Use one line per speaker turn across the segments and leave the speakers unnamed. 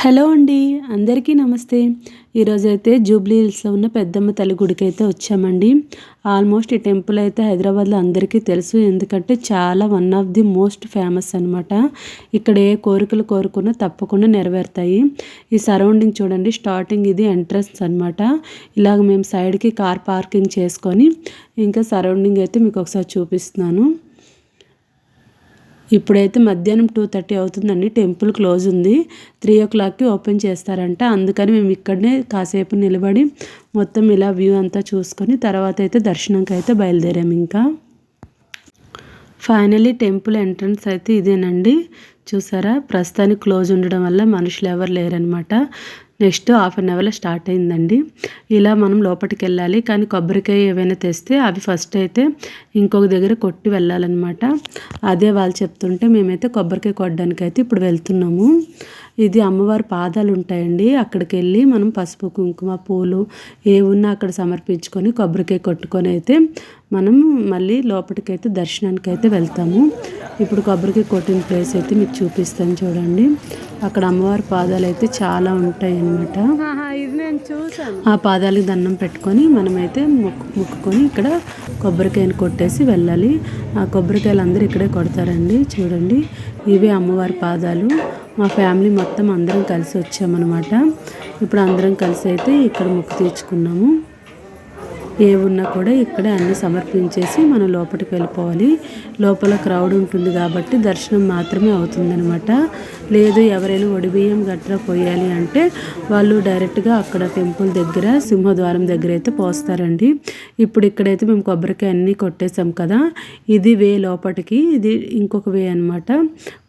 Hello అండి, అందరికీ నమస్తే. ఈరోజైతే జూబ్లీ హిల్స్లో ఉన్న పెద్దమ్మ తల్లి గుడికి అయితే వచ్చామండి. ఆల్మోస్ట్ ఈ టెంపుల్ అయితే హైదరాబాద్లో అందరికీ తెలుసు, ఎందుకంటే చాలా one of the most famous అనమాట. ఇక్కడ ఏ కోరికలు కోరుకున్నా తప్పకుండా నెరవేరుతాయి. ఈ సరౌండింగ్ చూడండి, స్టార్టింగ్ ఇది ఎంట్రన్స్ అనమాట. ఇలాగ మేము సైడ్కి కార్ పార్కింగ్ చేసుకొని ఇంకా సరౌండింగ్ అయితే మీకు ఒకసారి చూపిస్తున్నాను. ఇప్పుడైతే మధ్యాహ్నం 2:30 అవుతుందండి. టెంపుల్ క్లోజ్ ఉంది, 3 o'clockకి ఓపెన్ చేస్తారంట. అందుకని మేము ఇక్కడనే కాసేపు నిలబడి మొత్తం ఇలా వ్యూ అంతా చూసుకొని తర్వాత అయితే దర్శనంకి అయితే బయలుదేరాము. ఇంకా ఫైనలీ టెంపుల్ ఎంట్రన్స్ అయితే ఇదేనండి. చూసారా, ప్రస్తుతానికి క్లోజ్ ఉండడం వల్ల మనుషులు ఎవరు లేరనమాట. నెక్స్ట్ 1/2 అవర్లో స్టార్ట్ అయిందండి. ఇలా మనం లోపలికి వెళ్ళాలి, కానీ కొబ్బరికాయ ఏవైనా తెస్తే అవి ఫస్ట్ అయితే ఇంకొక దగ్గర కొట్టి వెళ్ళాలన్నమాట. అదే వాళ్ళు చెప్తుంటే మేమైతే కొబ్బరికాయ కొట్టడానికి అయితే ఇప్పుడు వెళ్తున్నాము. ఇది అమ్మవారి పాదాలు ఉంటాయండి. అక్కడికి వెళ్ళి మనం పసుపు కుంకుమ పూలు ఏమున్నా అక్కడ సమర్పించుకొని కొబ్బరికాయ కొట్టుకొని అయితే మనం మళ్ళీ లోపలికైతే దర్శనానికి అయితే వెళ్తాము. ఇప్పుడు కొబ్బరికాయ కొట్టిన ప్లేస్ అయితే మీకు చూపిస్తాను చూడండి. అక్కడ అమ్మవారి పాదాలు అయితే చాలా ఉంటాయి అన్నమాట. ఆ పాదాలకు దండం పెట్టుకొని మనమైతే మొక్కుకొని ఇక్కడ కొబ్బరికాయని కొట్టేసి వెళ్ళాలి. ఆ కొబ్బరికాయలు అందరూ ఇక్కడే కొడతారండి. చూడండి, ఇవే అమ్మవారి పాదాలు. మా ఫ్యామిలీ మొత్తం అందరం కలిసి వచ్చామన్నమాట. ఇప్పుడు అందరం కలిసి అయితే ఇక్కడ మొక్కు తీర్చుకున్నాము. ఏమున్నా కూడా ఇక్కడే అన్నీ సమర్పించేసి మనం లోపలికి వెళ్ళిపోవాలి. లోపల క్రౌడ్ ఉంటుంది కాబట్టి దర్శనం మాత్రమే అవుతుందనమాట. లేదు ఎవరైనా ఒడిబియ్యం గట్రా పోయాలి అంటే వాళ్ళు డైరెక్ట్గా అక్కడ టెంపుల్ దగ్గర సింహద్వారం దగ్గర అయితే పోస్తారండి. ఇప్పుడు ఇక్కడైతే మేము కొబ్బరికాయ అన్నీ కొట్టేసాం కదా, ఇది వే లోపలికి, ఇది ఇంకొక వే అనమాట.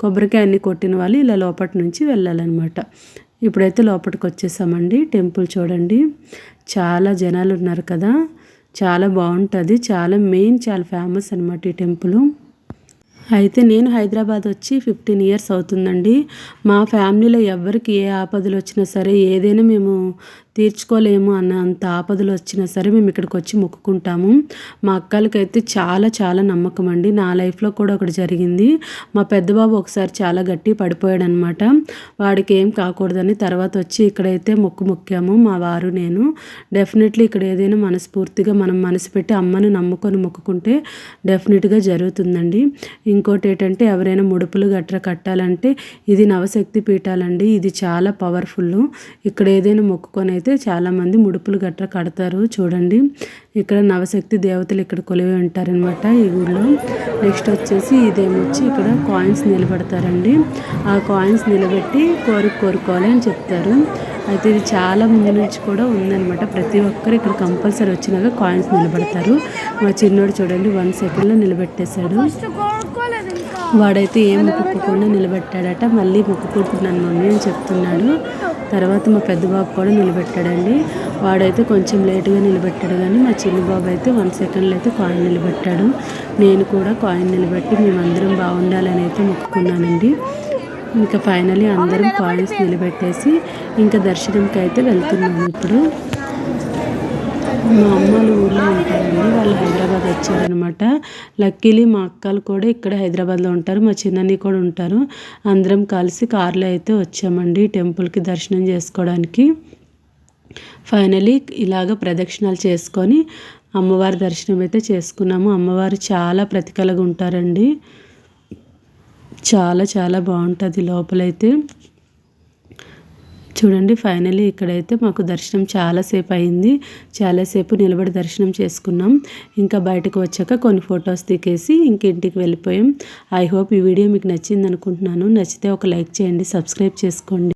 కొబ్బరికాయ అన్నీ కొట్టిన వాళ్ళు ఇలా లోపటి నుంచి వెళ్ళాలన్నమాట. ఇప్పుడైతే లోపలికి వచ్చేసామండి. టెంపుల్ చూడండి, చాలా జనాలు ఉన్నారు కదా, చాలా బాగుంటుంది. చాలా చాలా ఫేమస్ అనమాట ఈ టెంపుల్. అయితే నేను హైదరాబాద్ వచ్చి 15 years అవుతుందండి. మా ఫ్యామిలీలో ఎవరికి ఏ ఆపదలు వచ్చినా సరే, ఏదైనా మేము తీర్చుకోలేము అన్న అంత ఆపదలు వచ్చినా సరే మేము ఇక్కడికి వచ్చి మొక్కుకుంటాము. మా అక్కలకైతే చాలా చాలా నమ్మకం అండి. నా లైఫ్లో కూడా ఒకటి జరిగింది. మా పెద్దబాబు ఒకసారి చాలా గట్టి పడిపోయాడు అనమాట. వాడికి ఏం కాకూడదని తర్వాత వచ్చి ఇక్కడైతే మొక్కాము మా వారు నేను. డెఫినెట్లీ ఇక్కడ ఏదైనా మనస్ఫూర్తిగా మనం మనసు పెట్టి అమ్మని నమ్ముకొని మొక్కుకుంటే డెఫినెట్గా జరుగుతుందండి. ఇంకోటి ఏంటంటే ఎవరైనా ముడుపులు గట్రా కట్టాలంటే ఇది నవశక్తి పీఠాలండి. ఇది చాలా పవర్ఫుల్. ఇక్కడ ఏదైనా మొక్కుకొని అయితే చాలామంది ముడుపులు గట్రా కడతారు. చూడండి, ఇక్కడ నవశక్తి దేవతలు ఇక్కడ కొలివి ఉంటారనమాట ఈ ఊళ్ళో. నెక్స్ట్ వచ్చేసి ఇదేమొచ్చి ఇక్కడ కాయిన్స్ నిలబెడతారండి. ఆ కాయిన్స్ నిలబెట్టి కోరుకోవాలి అని చెప్తారు. అయితే ఇది చాలా ముందు నుంచి కూడా ఉందన్నమాట. ప్రతి ఒక్కరు ఇక్కడ కంపల్సరీ వచ్చినాక కాయిన్స్ నిలబెడతారు. మా చిన్నోడు చూడండి 1 seconడ్లో నిలబెట్టేశాడు. వాడైతే ఏం మొక్కుకోకుండా నిలబెట్టాడట. మళ్ళీ మొక్కుకుంటున్నాను మమ్మీ అని చెప్తున్నాడు. తర్వాత మా పెద్ద బాబు కూడా నిలబెట్టాడండి. వాడైతే కొంచెం లేటుగా నిలబెట్టాడు, కానీ మా చిన్న బాబు అయితే 1 secondలో అయితే కాయిన్ నిలబెట్టాడు. నేను కూడా కాయిన్ నిలబెట్టి మేమందరం బాగుండాలని అయితే మొక్కుకున్నానండి. ఇంకా ఫైనలీ అందరం కాయిన్స్ నిలబెట్టేసి ఇంకా దర్శనంకి అయితే వెళ్తున్నాము. ఇప్పుడు మా అమ్మలు ఊళ్ళో ఉంటారండి, వాళ్ళు హైదరాబాద్ వచ్చారనమాట. లక్కీలీ మా అక్కలు కూడా ఇక్కడ హైదరాబాద్లో ఉంటారు, మా చిన్నని కూడా ఉంటారు. అందరం కలిసి కార్లో అయితే వచ్చామండి టెంపుల్కి దర్శనం చేసుకోవడానికి. ఫైనలీ ఇలాగ ప్రదక్షిణాలు చేసుకొని అమ్మవారి దర్శనం అయితే చేసుకున్నాము. అమ్మవారు చాలా ప్రతికలుగా ఉంటారండి. చాలా చాలా బాగుంటుంది లోపలైతే. చూడండి, ఫైనలీ ఇక్కడైతే మాకు దర్శనం చాలాసేపు అయింది. చాలాసేపు నిలబడి దర్శనం చేసుకున్నాం. ఇంకా బయటకు వచ్చాక కొన్ని ఫొటోస్ దిగేసి ఇంక ఇంటికి వెళ్ళిపోయాం. ఐ హోప్ ఈ వీడియో మీకు నచ్చింది అనుకుంటున్నాను. నచ్చితే ఒక లైక్ చేయండి, సబ్స్క్రైబ్ చేసుకోండి.